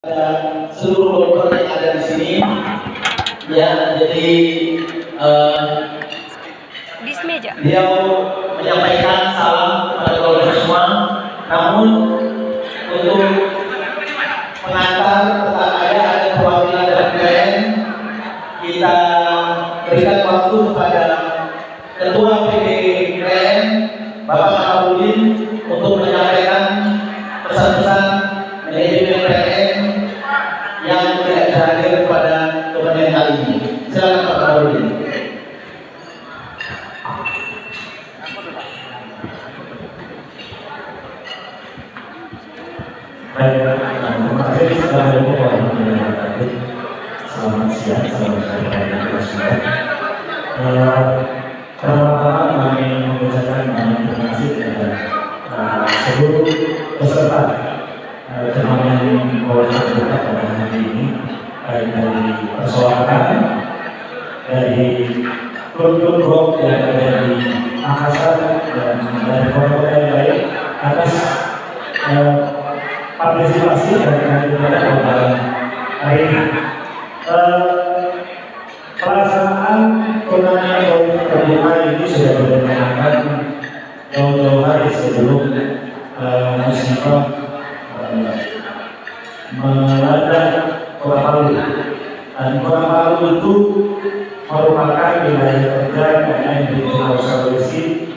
seluruh dokter yang ada di sini, ya. Jadi beliau menyampaikan salam kepada dokter semua. Namun untuk pengantar tetap ada perwakilan dari PLN, kita berikan waktu kepada Ketua PD PLN Bapak Kamarudin untuk menyampaikan pesan-pesan manajemen PLN yang tidak bisa hadir pada kepentingan kali ini. Silakan Pak Kamarudin. Baik, terima kasih. Assalamualaikum warahmatullahi wabarakatuh. Selamat siang, selamat siang. Pertama-tama kami mengucapkan terima kasih kepada seluruh peserta turnamen bola terbuka pada hari ini, baik dari persoalan dari klub-klub yang ada di Makassar dan dari kota-kota yang lain atas partisipasi dari kandidat pada hari ini. Pelaksanaan turnamen bola terbuka ini sudah direncanakan jauh-jauh hari sebelum musibah melanda Kota Palu. Dan Kota Palu itu merupakan wilayah kerja PLN di Pulau Sulawesi,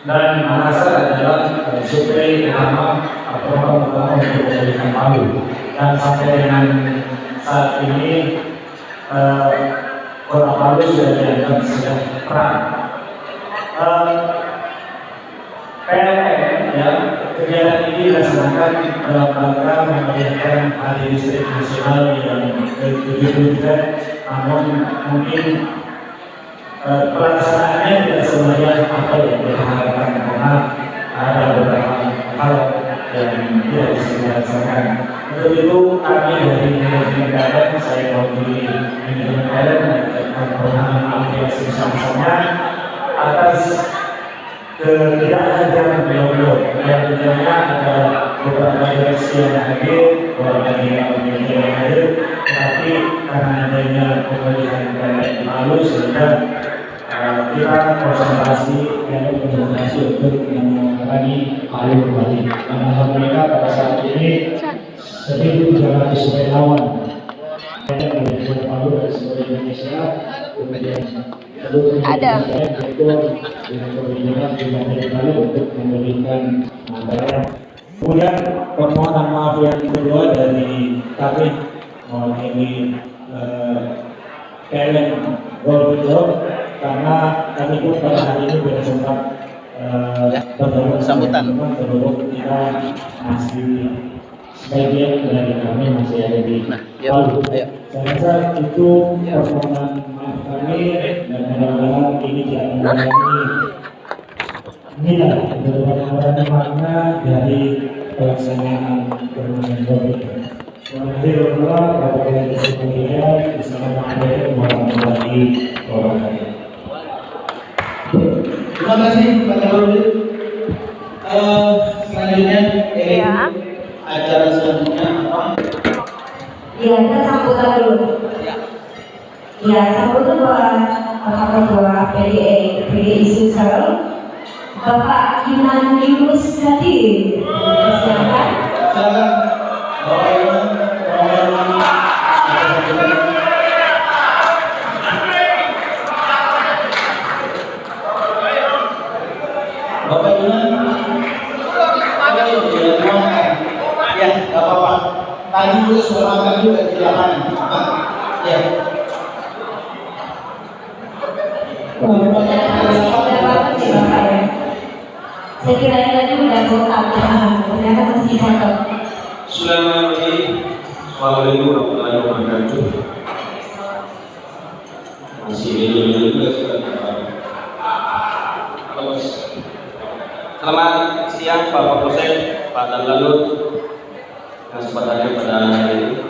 dan Makassar adalah suplai utama atau utama untuk pemulihan Palu. Dan sampai dengan saat ini Kota Palu sudah dianggap sudah terang. PLN, ya, kegiatan ini dilaksanakan dalam rangka memeriahkan Hari Listrik Nasional yang ke-73, namun mungkin pelaksanaannya tidak semeriah apa yang diharapkan karena ada beberapa hal yang tidak bisa dilaksanakan. Untuk itu kami dari manajemen PLN, saya mewakili manajemen PLN menyampaikan permohonan maaf yang sebesar-besarnya atas ketidakhadiran beliau-beliau. Yang tentunya ada beberapa direksi yang hadir, beberapa pemimpin yang hadir, tetapi karena adanya pemulihan PLN lalu sehingga kita konsentrasi untuk menangani Palu kembali. Karena mereka pada saat ini 1.300 relawan yang dari Palu dari seluruh Indonesia, kemudian ada untuk memberikan anggaran. Kemudian permohonan maaf yang kedua dari kami mewakili PLN Golf, karena kami pun pada hari ini sudah sempat sambutan. Kita masih sebagian dari kami masih ada di Palu. Saya rasa itu permohonan maaf kami, dan mudah-mudahan ini tidak mengurangi nilai mengurangi makna dari pelaksanaan turnamen golf. Terima kasih warahmatullahi wabarakatuh. Assalamualaikum warahmatullahi wabarakatuh. Terima kasih Pak Kamarudin. Selanjutnya acara selanjutnya apa? Ya, kita sambutan dulu. Ya, sambutan buat Ketua PDI Sulsel, Bapak Iman Yunus Kadir. Silakan. Silakan Bapak Iman. Bapak Iman. Ya, nggak apa-apa. Tadi juga sudah makan juga di lapangan. Ya. Saya kira tadi udah total, ternyata masih foto. Assalamualaikum warahmatullahi wabarakatuh. Masih ini juga sudah. Selamat siang Pak Kapolsek, Pak Danlanut, yang sempat hadir pada hari ini.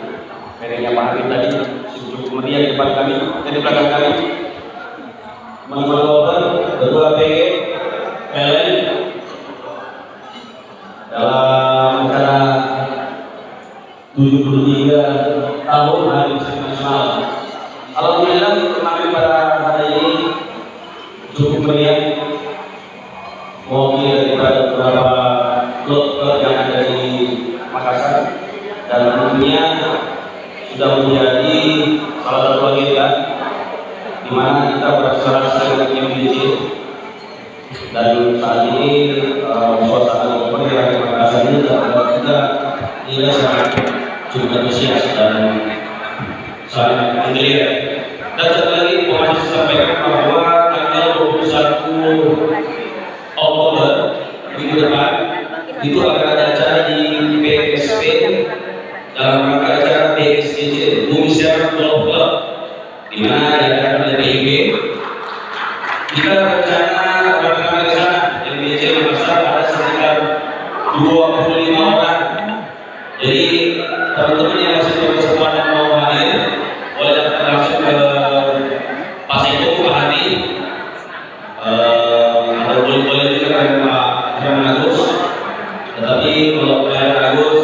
Mereka Pak Hari tadi cukup meriah di depan kami, di belakang kami. Teman-teman golfer, Ketua PG PLN dalam acara 7 73 tahun Hari Musik Nasional. Alhamdulillah kemarin pada hari ini cukup meriah. Mewakili daripada beberapa klub yang ada di Makassar dan tentunya sudah menjadi salah satu agenda di mana kita berasosiasi dengan tim DJ dan saat ini suasana meriah di Makassar ini kita nilai sangat cukup antusias dan sangat menggeliat. Dan satu lagi mau sampaikan bahwa tanggal 21 Oktober minggu depan itu akan ada acara di PSP dalam rangka acara BSDJ Bumi Serang Golf Club di mana diadakan oleh PIB. Kita rencana rame-rame di sana yang BJ Makassar ada sekitar 25 orang. Jadi teman-teman yang masih berkesempatan mau hadir boleh datang langsung ke Pak Seto, Pak Hadi, atau boleh juga ke Pak Herman Agus. Tetapi kalau Pak Herman Agus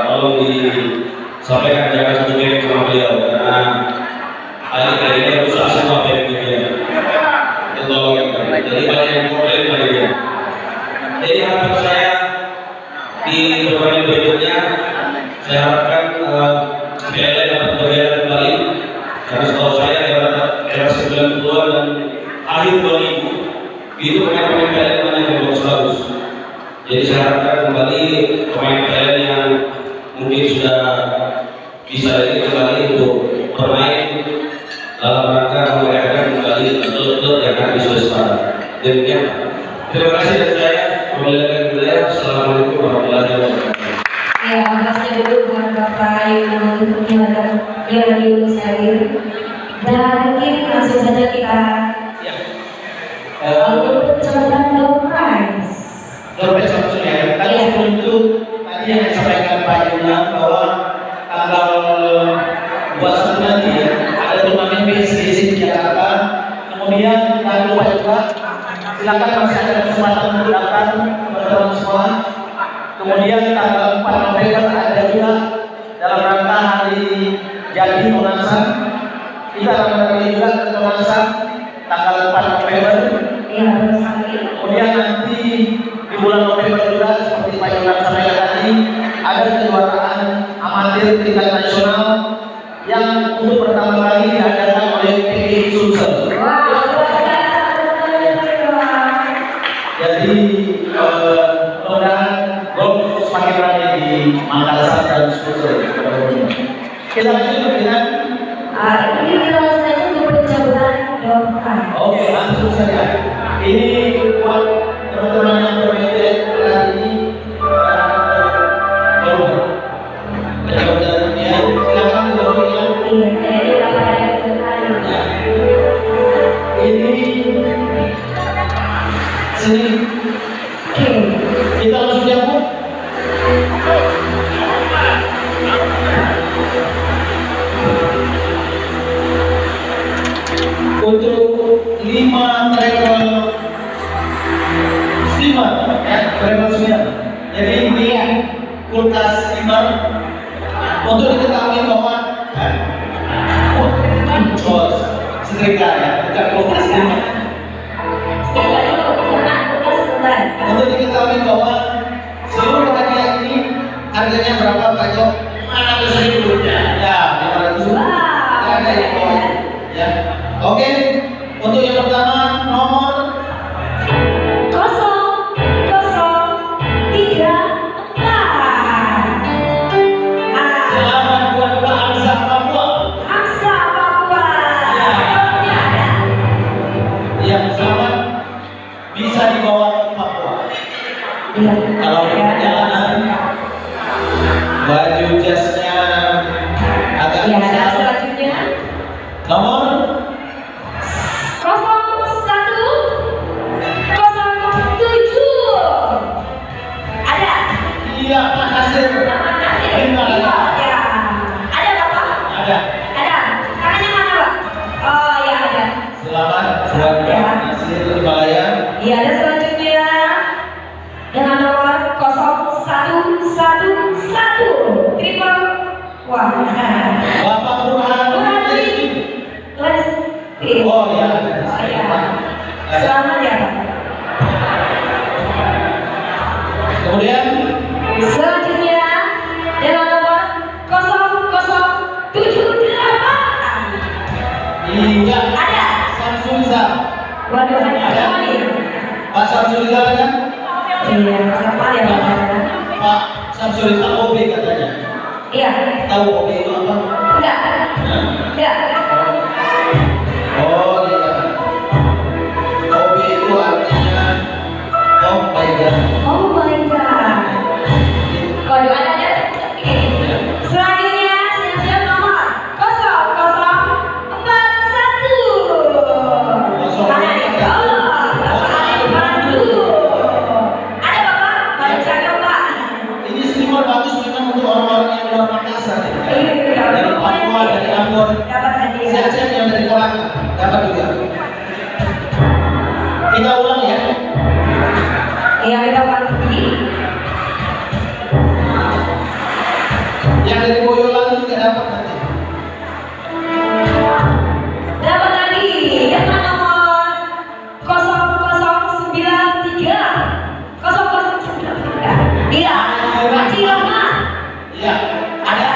tolong disampaikan jangan satu band sama beliau karena adik-adiknya rusak semua band-bandnya. Itu tolong yang baik. Jadi banyak yang problem pada dia. Jadi harapan saya di beberapa berikutnya saya harapkan PLN dapat berjaya kembali karena setahu saya era 90-an dan akhir 2000 itu pemain-pemain PLN banyak yang bagus-bagus. Jadi saya harapkan kembali pemain PLN yang mungkin sudah bisa kembali untuk bermain dalam rangka memeriahkan kembali klub-klub yang ada di Sulawesi Barat. Demikian. Terima kasih dari saya. Assalamualaikum warahmatullahi wabarakatuh. Ya, makasih dulu buat Bapak Ibu yang lagi urus hadir. Dan mungkin langsung saja kita untuk pencapaian door prize. Door prize maksudnya. Tadi sebelum itu tadi yang disampaikan Pak Yuna bahwa tanggal 21 nanti ada turnamen BSDC di Jakarta. Kemudian jangan lupa juga silakan masih ada kesempatan untuk datang teman-teman semua. Kemudian tanggal 4 November ada juga dalam rangka hari jadi Monasa. Kita akan menemani juga ke Monasa tanggal 4 November. Ya, bersama. Kemudian nanti di bulan November juga seperti Pak Yonan sampaikan tadi ada kejuaraan amatir tingkat nasional yang untuk pertama kali diadakan oleh PGRI Sulsel. Jadi mudah-mudahan golf semakin ramai di Makassar dan Sulsel. Kita lanjut dengan ini kita langsung saja untuk pencabutan door prize. oke, langsung saja. Ini buat teman-teman yang bermain hari ini silakan ini sini kita langsung jemput. Untuk 5 travel steamer ya, travel steamer. Jadi ini kulkas steamer untuk diketahui bahwa setrika ya, bukan kulkas steamer. Untuk diketahui bahwa seluruh hadiah ini harganya berapa Pak Jo? 500.000 ya, 500.000. Ada yang mau ya. Oke, untuk yang pertama nomor 0034. selamat buat Pak Amsa Papua. Aksa Papua. Yang selamat bisa dibawa ke Papua. Iya. Kalau perjalanan baju jasnya agak Ya, dan besar. selanjutnya Nomor 0107. Ada. iya Pak Nasir. Terima kasih. Ya. Ada Bapak? Ada. Ada. Tangannya mana Pak? Oh ya ada. Selamat buat Pak Nasir Himalaya. Iya, ada selanjutnya dengan nomor 0111 triple Wah. Bapak Burhanuddin. Kelas B. Oh ya. Oh, iya. Selamat ya Pak. Kemudian Selanjutnya dengan nomor 0078. iya. Ada. Samsuliza. Waduh, ada nih. Pak Samsuliza ada? Iya, sama ya Pak. Pak Samsuliza OB katanya. Iya. Tahu OB itu apa? Enggak. Enggak. Oh iya. OB itu artinya oh my god. Oh my god. Waduh, ada. Selanjutnya siap-siap nomor 0041. Mana nih? Oh, Bapak Ali Pandu. Ada Bapak? Paling cakep Pak. Ini seniman bagus memang untuk orang-orang yang luar Makassar. Iya. Dari Papua, dari Ambon. Dapat hadiah. Siap-siap yang dari Kolaka dapat juga. Kita ulang ya. Iya, kita ulang lagi. Yang dari Boyolali juga dapat nanti. Dapat lagi dengan nomor 0093. 0093. Iya, Haji Rahman. Iya. Ada?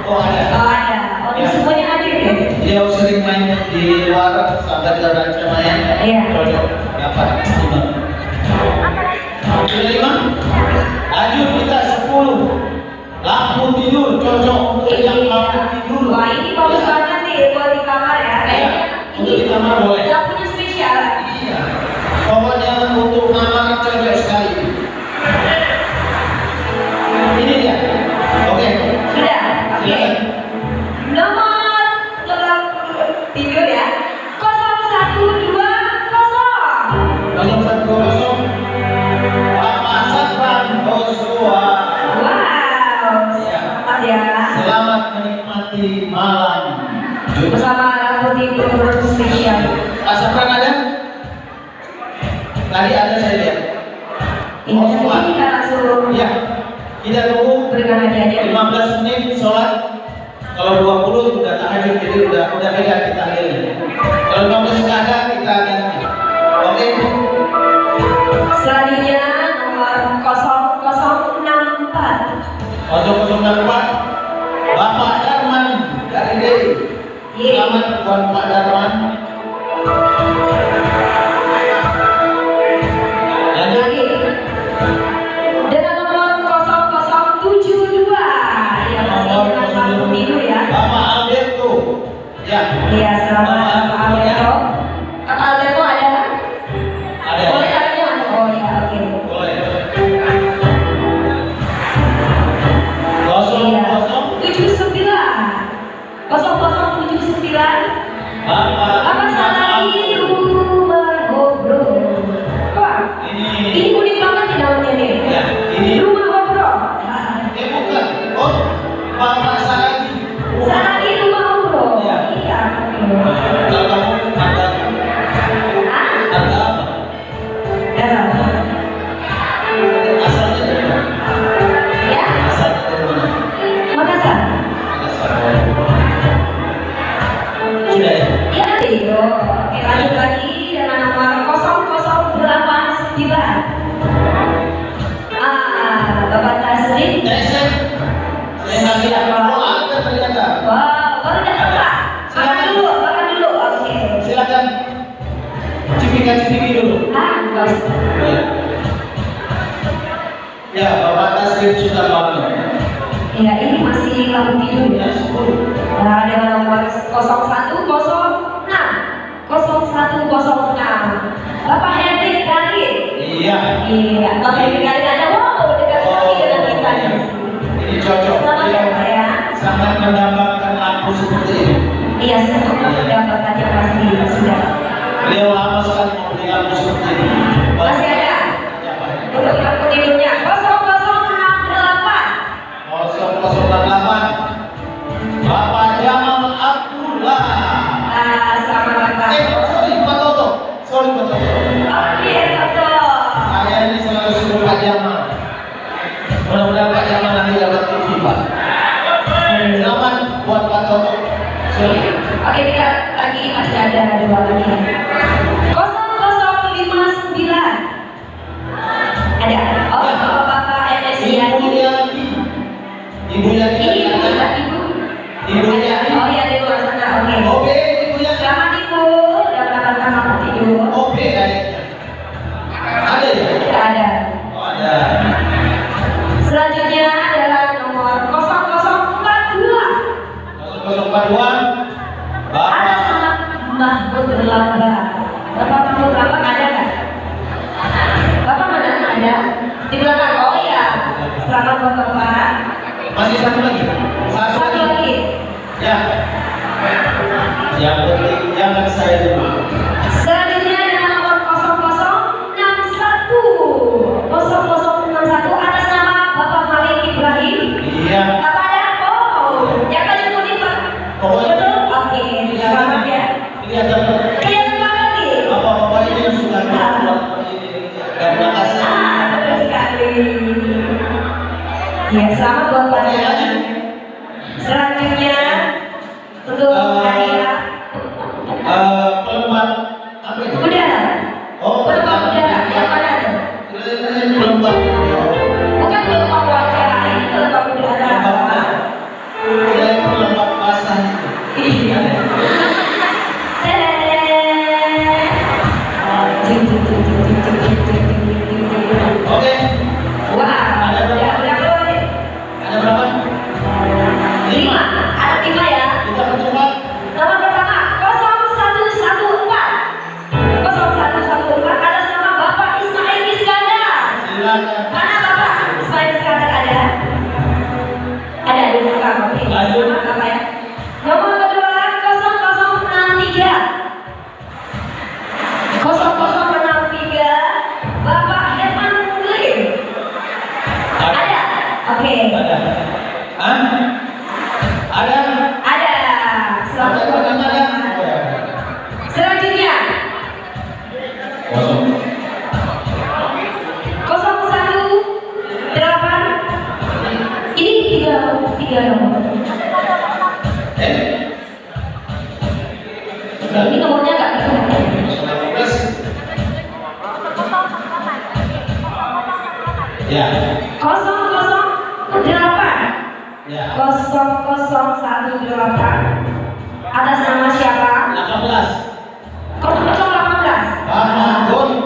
Oh ada. Oh ada. Oh Ya. semuanya hadir ya? Dia sering main di luar sampai ke ranca main. Iya. Cocok dapat 5. Sudah 5? Lanjut kita 10. Lampu tidur cocok untuk yang lampu tidur. Wah ini bagus banget nih buat di kamar ya. Kayaknya Untuk di kamar boleh. lampunya spesial. Iya. Pokoknya untuk kamar cocok sekali. Ini dia. Oke. Sudah. Oke. Nomor tidur ya. 0120. 010. Pak Satran Joshua. Wow. Iya. Selamat ya. Selamat menikmati malam. Bersama lampu tidur spesial. Pak Satran ada? Tadi ada saya lihat. Ini nanti kita langsung Iya. Kita tunggu berikan hadiahnya. 15 menit sholat. Kalau 20 udah tahajud jadi udah beda kita hadirnya. Kalau 15 nggak ada kita ganti. Oke. Selanjutnya nomor 0064. 004 Bapak Darman dari Deli. Iya. Selamat buat Pak Darman. Lanjut. Lagi. Dengan nomor 0072. Ya masih dengan lampu tidur ya. Bapak Alberto. Ya. Iya selamat Pak Alberto. Kak Alberto ada? Ada. Boleh adanya? Oh ya oke. Boleh. Iya. 00 0079. Bapak Apa salah di rumah ngobrol? Wah, ini ini unik banget di dalamnya nih. ya ini Rumah ngobrol. bukan. Oh, Bapak Saladi. Salah di rumah ngobrol. Iya. Iya. Kalau kamu ada apa? Ya. Asalnya dari mana? Ya. Asalnya dari mana? Makassar. Makassar. Sudah ya? Ya, Rio. Oke, lanjut lagi dengan nomor 0089. Bapak Taslim. Saya lagi apa? Oh, ada ternyata. Wah, baru datang Pak. Makan dulu. Oke. Silakan cipika-cipiki dulu. Enggak usah. Ya, Bapak Taslim sudah bangun. Ya, ini masih lampu tidur Ya, ya. 10. Nah, dengan nomor 0106. 0106. Bapak Henry Kali. Iya. Iya, Bapak Henry Kali ada. Wow, dekat sekali dengan kita. iya. Ini cocok. Selamat ya, Pak ya. Sangat mendapatkan lampu seperti ini. Iya, untuk mendapatkan yang pasti sudah. Beliau lama sekali membeli lampu seperti ini. Masih ada? Ya, Pak. Untuk lampu tidurnya 0068. 0008 Bapak Jamal Abdullah. Selamat datang. Sorry Pak Toto. Oke, betul. Saya ini selalu suruh Pak Jamal. Mudah-mudahan Pak Jamal nanti dapat TV Pak. Selamat Oke, kita lagi masih ada dua lagi. 0059. Ada. Oh, bapak-bapak MSI Ibu Yati. Ibu Yati. Ini ibu. Ibu Yati. Oh iya, di luar sana. Oke. Oke, Ibu Yati. Selamat ibu. Udah mendapatkan nomor tidur. Oke, kayaknya. Ada ya? Tidak ada. Oh, ada. Selanjutnya adalah nomor 0042. 0042. Ada Bapak. sama Mahmud Lamba. Bapak Mahmud Lamba ada nggak? Bapak mana ada? Di belakang. Oh iya. Selamat buat bapak. Masih satu lagi. Satu lagi. Ya. Yang penting jangan saya dulu. Selanjutnya adalah nomor 0061. 0061 atas nama Bapak Malik Ibrahim. Iya. Bapak ada? Oh, yang paling kuning Pak. Pokoknya Betul? Oke, selamat ya. ini ada Kelihatan banget nih. bapak-bapak ini yang sudah keluar ini. Terima kasih. Betul sekali. Ya, selamat buat Pak. Oke, lanjut. Selanjutnya untuk hadiah Pelembab apa itu? udara. Oh, Pelembab udara. Yang mana tuh? pelembab. Bukan pelembab wajah, ini pelembab udara. Pelembab basah itu. Iya. Oke. Wah, Ada berapa? udah keluar nih. Ada berapa? 5. Ada 5 ya. Kita percoba. Nomor pertama 0114. 0114 atas nama Bapak Ismail Iskandar. Silakan. Mana Bapak Ismail Iskandar ada? Ada di belakang. Oke. Lanjut. Selamat Bapak ya. Nomor kedua 0063. 0063 Bapak Herman Munglim. Ada. Oke. Ada. Hah? Ada. Ada. Selamat Ada. Bapak. Ada. Selanjutnya Kosong. 018. Ini tiga nomor. Sudah. Ini nomornya nggak bisa. 19. Ya. 008. Ya. 0018 atas nama siapa? 18. 0018. Ramadan Gori.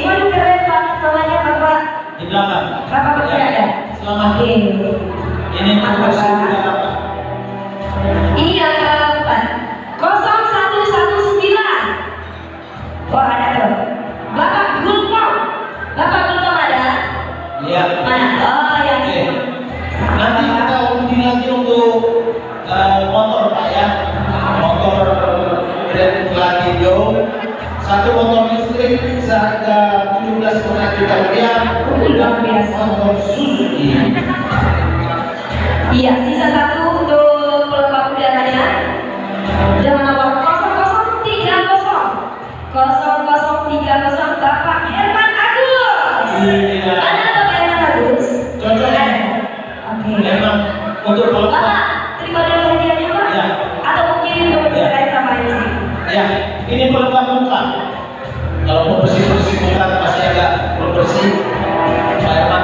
Waduh keren banget namanya Bapak. di belakang. Bapak betul Ya. ada. Selamat. Oke. Ini nomor sudah. Ini yang keempat 0119. Wah ada tuh. Bapak Gulpong. Bapak Gulpong ada? Ya. Mana? Oh yang Oke. Nanti kita undi lagi untuk motor Pak ya. Motor Grand Gladido. Satu motor listrik seharga 17,5 juta rupiah. Luar biasa. Motor Suzuki. Iya, sisa satu untuk pelembab udaranya dengan nomor 0030. 0030 Bapak Herman Agus. Iya. Ada Bapak Herman Agus? Cocok. Ada. Oke. Memang untuk pelembab. Bapak, terima dulu hadiahnya Pak. Ya. Atau mungkin mau diserahin sama ini. Ya, ini pelembab muka. Kalau mau bersih-bersih muka masih agak belum bersih. Pak Herman.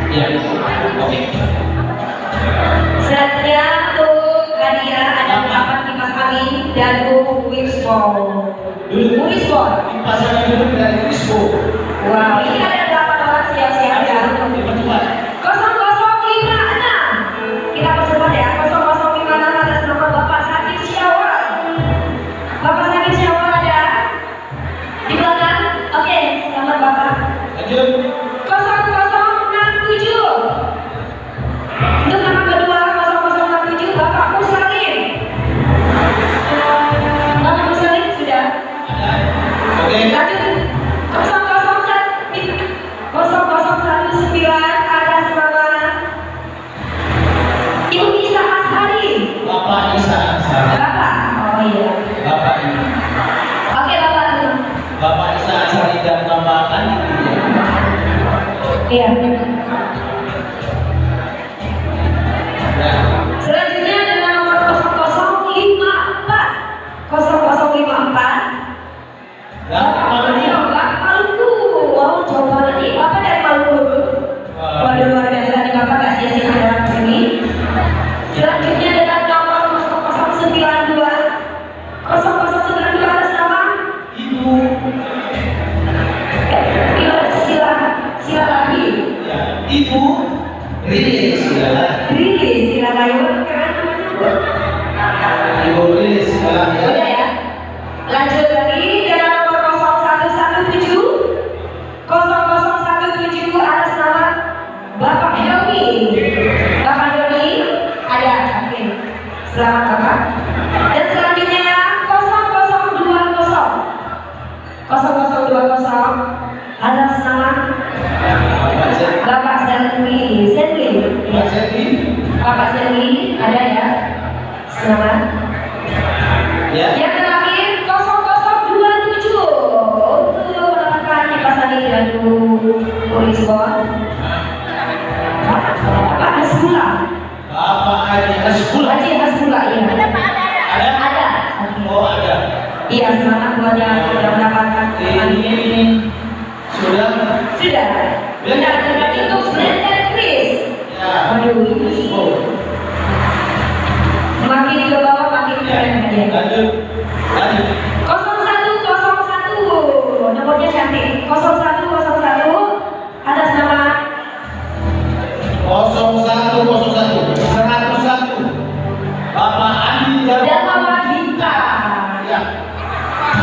Ya. Oke. Selanjutnya untuk hadiah ada Bapak Dimas Amin dan Bu Wismo. Bu Wismo. Di pasangan dulu dari Wisbo. Wow, ini ada 8 orang siap-siap ya. 0056. Kita percepat ya. 0056 atas nama Bapak Sakir Syawal. Bapak Sakir Syawal ada di belakang. Oke, selamat Bapak. Lanjut. 0067. Untuk nama kedua 0067 Bapak Musalim. Bapak Musalim sudah. Oke. Lanjut 0019. Rilis ya. Rilis, silakan Ibu. Ibu Rilis silakan ya. Udah ya. Lanjut lagi dengan nomor 0117 0017 atas nama Bapak Helmi. Bapak Helmi ada, oke. Selamat Bapak. Dan selanjutnya 0020 atas nama Bapak Selvi. Pak Selvi. Bapak Selvi ada ya. Selamat. Ya. Yang terakhir 0027 untuk rekan kipas angin Gadu Ulisbon. Bapak Hasbula. Bapak Haji Hasbula. Haji Hasbula iya. Ada? Ada. Oke. Oh ada. Iya, semangat buat yang sudah mendapatkan Ini sudah. sudah. Benar, terima untuk Brandon Chris. Ya. Waduh, ini Oh. makin ke bawah makin keren Ya. aja. Lanjut. 0101 nomornya cantik. 0101 atas nama 0101 101 Bapak Andi dan Mama Gita. Ya.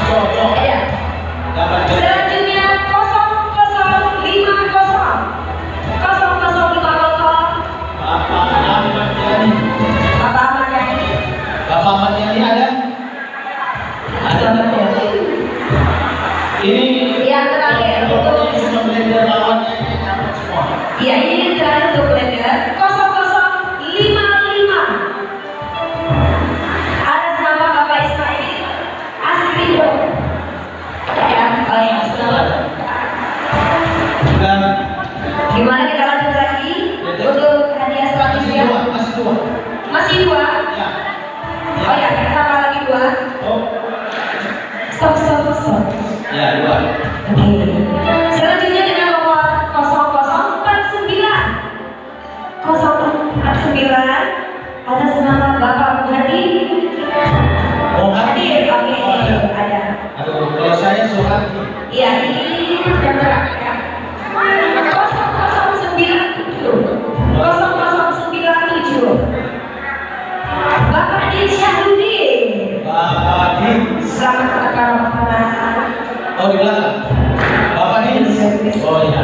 Cocok. Ya. Dapat kerja. Selanjutnya 0050 Bapak Ahmad Yani. Bapak Ahmad Yani. Bapak Ahmad Yani ada? Ada. Ini Yang terakhir untuk cuma blender lawannya ini dapat semua. ya ini terakhir untuk blender 0055 atas nama Bapak Ismail Asrido. Ya, oh ya, selamat. Dan Gimana kita lanjut lagi untuk hadiah selanjutnya? masih dua. Masih dua. Ya. Oh ya, kita tambah lagi dua. Oh. Stop. Ya, dua. Oke. Selanjutnya dengan nomor 0049 atas nama Bapak Muhadi. Oh, Hadi. Hadir, oke, Oh, ada. ada. Aduh, kalau saya Sohadi. Iya, ini yang terakhir ya. 0097 Bapak Adi Syahrudin. Bapak Adi. Selamat datang. Oh, di belakang. Bapak Adi. Oh iya.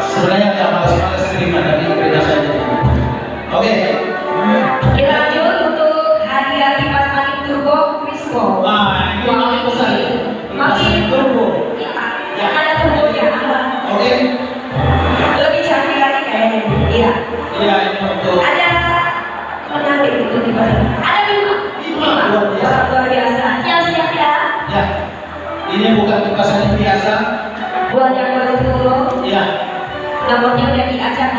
Sebenarnya nggak malas-malas terima, tapi beda saja. Oke. Kita lanjut untuk hadiah kipas angin turbo Crispo. Wah, ini makin besar. Makin turbo. Ya, ada turbonya. Oke. Lebih cantik lagi kayaknya. Iya. Iya, ini untuk Ada menarik itu kipas angin. Ada 5. luar biasa. Luar biasa. Siap-siap ya. Ya. Ini bukan kipas angin biasa. Buat yang baru turun, Iya. nomornya udah diacak.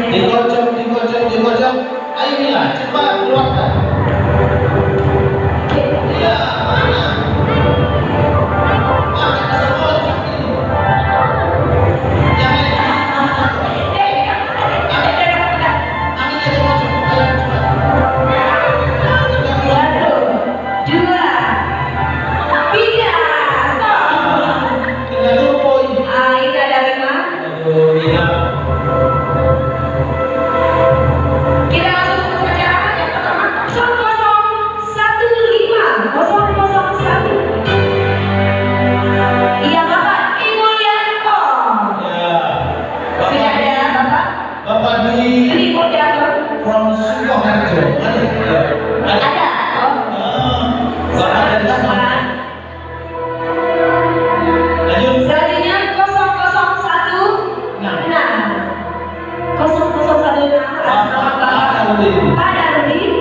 Dikocok. Ayo Mila, cepat keluarkan. Iya, mana? Pakai kasar kocok ini. Jangan. Angin aja kocok. Ayo cepat. 1, 2, 3, stop. Tinggal turbo ini. Ini ada 5. Aduh, Mila. Kita langsung ke pembicaraan yang pertama 0015 Iya Bapak Ibu Yanto. Ya. Sudah Bapak, ada Bapak Bapak di Ibu Yanto. from Sukoharjo. Ada? Ya. Ada. Ada. Oh. Bapak dari sana. Bapak. Lanjut. Selanjutnya 0016 0016 atas nama Bapak Pak Darudin.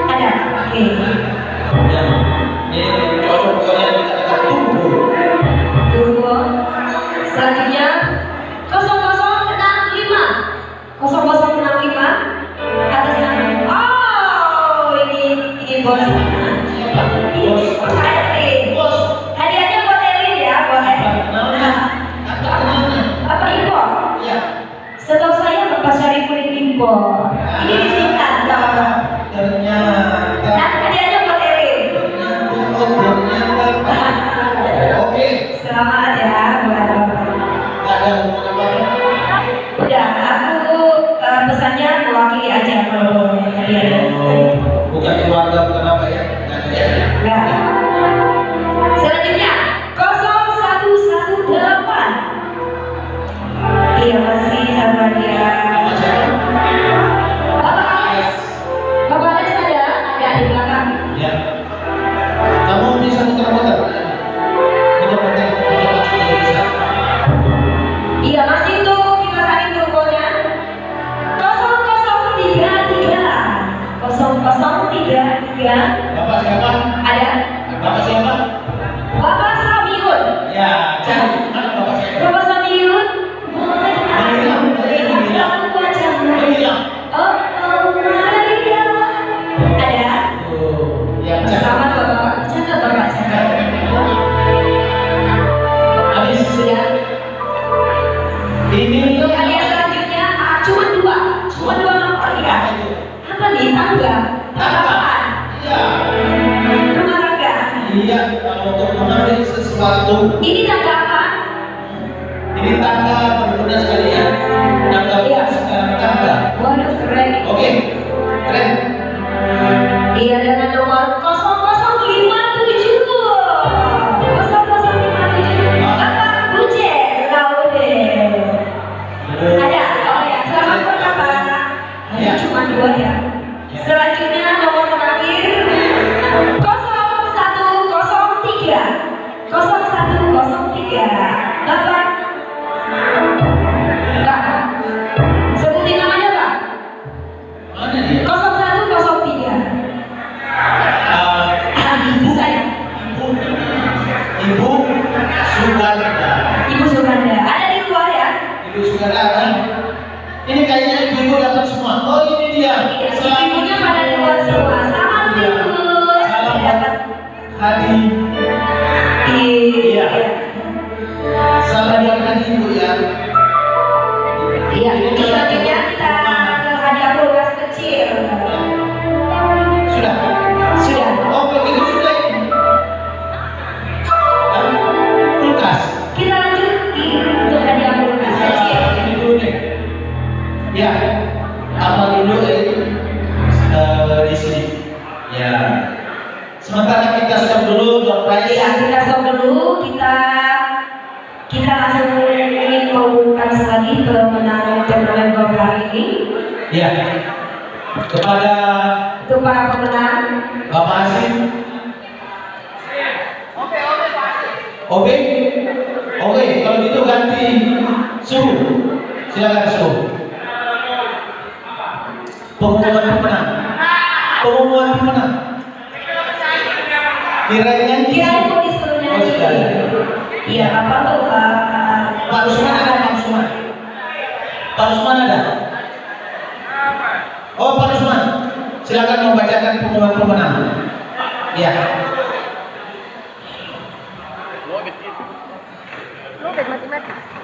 Ada. Oke. Ya. Ini cocok pokoknya dekat-dekat turbo. Turbo. Selanjutnya 0065 atas nama. Oh, ini bos. Ini bos saya nih. Bos. Hadiahnya buat Elin ya, boleh. Namanya? Apa namanya? Apa impor? Ya. Setahu saya Bapak Syarifudin impor. Ini disingkat. Ternyata. Nah, hadiahnya buat Elin. Ternyata. Oke. Selamat ya buat Bapak. Nggak ada hubungan apa-apa Sabadia. Bapak siapa? Bapak Alex. Bapak Alex ada di belakang. Ya. Kamu bisa muter-muter? Muter-muter, bisa. Iya, masih tuh kipasin turbonya. 0033. Bapak siapa? Ada. Bapak siapa? Bapak Samiun. Ya, cari. Mana bapak siapa? Bapak Samiun. Hilang. Oh, Maria. Ada. Ya, cari. Selamat Bapak. Cakep Bapak, cakep. Habis. Sudah. Ini Untuk hadiah selanjutnya cuma dua nomor ya. Apa nih? Tangga. Apaan? Iya. Rumah tangga. Iya, kalau untuk mengambil sesuatu. Ini tangga apa? Ini tangga berguna sekalian. Tangga Iya. sekarang tangga. Waduh, keren. Oke, keren. Iya, dengan nomor 0057. 0057. Bapak Buce Laude. Ada. Oh ya, selamat berkabar. Ya. Cuma dua ya. Selanjutnya nomor terakhir 0103. 0103. Bapak. Pak. Sebutin namanya Pak. Mana dia? 0103. Bisa ya? Ibu Suganda. Ibu Suganda. Ada di luar ya? Ibu Suganda kan? Ini kayaknya ibu-ibu dapat semua. Oh, ini dia. Ibunya pada di luar semua. Selamat Ibu. Salam Dapat. Hadi. Iya. Salam buat Hadi ibu ya. Iya. Selanjutnya kita ke hadiah kulkas kecil. Sudah. Sudah. Oh, begitu sudah ini. Kulkas. Kita lanjut untuk hadiah kulkas kecil. Ini dulu nih. Ya, apa dulu di sini. Ya. Sementara kita stop dulu door prize. Iya, kita stop dulu. Kita langsung ingin mengumumkan lagi pemenang turnamen golf hari ini. Ya. Kepada Untuk para pemenang. Bapak Hasim. Oke. Oke, kalau gitu ganti suhu. Silakan suhu. Pengumuman pemenang. Pengumuman pemenang. Kirain Kirain mau disuruh nyanyi. Iya, apa tuh Pak? Pak Rusman ada, Pak Rusman. Pak Rusman ada. Oh, Pak Rusman. Silakan membacakan pengumuman pemenang. Ya. Lo mati-mati.